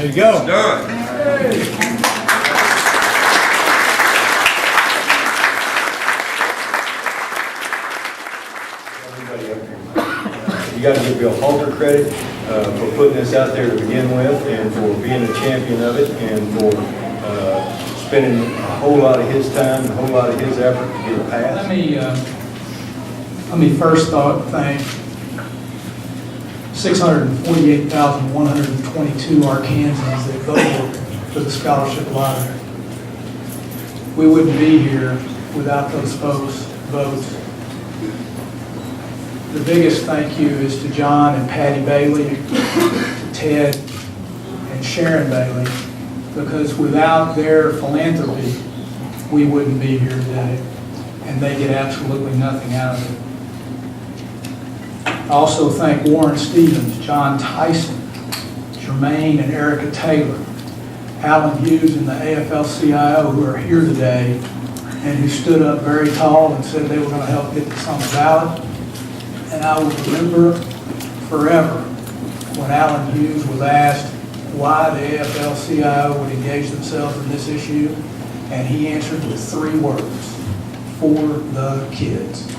There you go. It's done. Everybody up here. You got to give Bill Halter credit for putting this out there to begin with, and for being a champion of it, and for spending a whole lot of his time, a whole lot of his effort to get it passed. Let me first thank 648,122 Arkansans that voted for the scholarship lottery. We wouldn't be here without those folks' votes. The biggest thank you is to John and Patty Bailey, to Ted and Sharon Bailey, because without their philanthropy, we wouldn't be here today, and they get absolutely nothing out of it. I also thank Warren Stevens, John Tyson, Jermaine and Erica Taylor, Alan Hughes and the AFL-CIO who are here today and who stood up very tall and said they were going to help get this on the ballot. And I will remember forever when Alan Hughes was asked why the AFL-CIO would engage themselves in this issue, and he answered with 3 words: for the kids.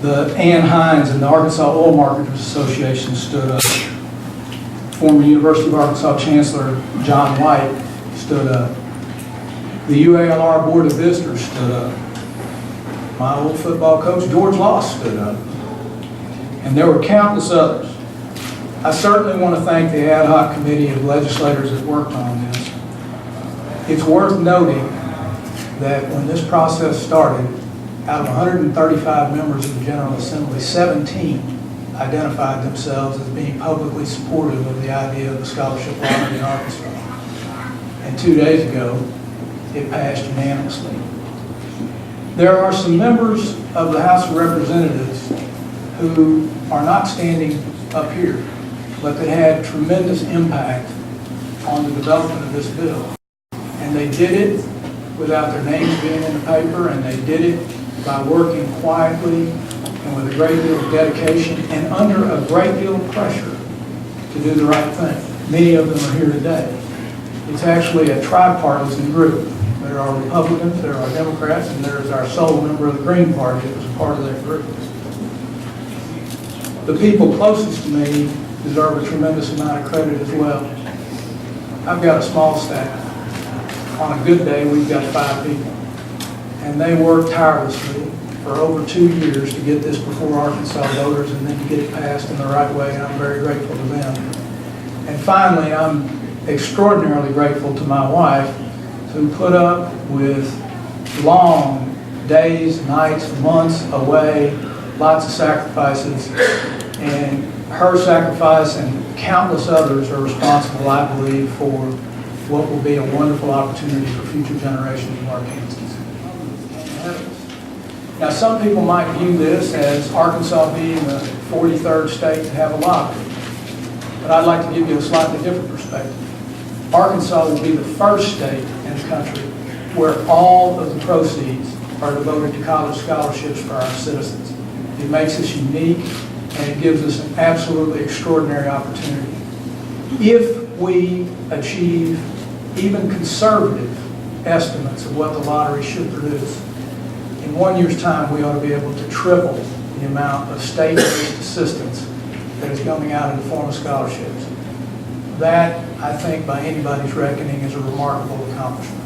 The Ann Hines and the Arkansas Oil Marketers Association stood up. Former University of Arkansas Chancellor John White stood up. The UALR Board of Visitors stood up. My old football coach, George Loss, stood up. And there were countless others. I certainly want to thank the ad hoc committee of legislators that worked on this. It's worth noting that when this process started, out of 135 members of the General Assembly, 17 identified themselves as being publicly supportive of the idea of the scholarship lottery in Arkansas. And 2 days ago, it passed unanimously. There are some members of the House of Representatives who are not standing up here, but that had tremendous impact on the development of this bill. And they did it without their names being in the paper, and they did it by working quietly and with a great deal of dedication and under a great deal of pressure to do the right thing. Many of them are here today. It's actually a tripartisan group. There are Republicans, there are Democrats, and there is our sole member of the Green Party that was a part of that group. The people closest to me deserve a tremendous amount of credit as well. I've got a small staff. On a good day, we've got 5 people. And they worked tirelessly for over 2 years to get this before Arkansas voters and then to get it passed in the right way, and I'm very grateful to them. And finally, I'm extraordinarily grateful to my wife, who put up with long days, nights, months away, lots of sacrifices, and her sacrifice and countless others are responsible, I believe, for what will be a wonderful opportunity for future generations of Arkansans. Now, some people might view this as Arkansas being the 43rd state to have a lottery, but I'd like to give you a slightly different perspective. Arkansas will be the first state in the country where all of the proceeds are devoted to college scholarships for our citizens. It makes us unique, and it gives us an absolutely extraordinary opportunity. If we achieve even conservative estimates of what the lottery should produce, in 1 year's time we ought to be able to triple the amount of state-based assistance that is coming out in the form of scholarships. That, I think, by anybody's reckoning, is a remarkable accomplishment.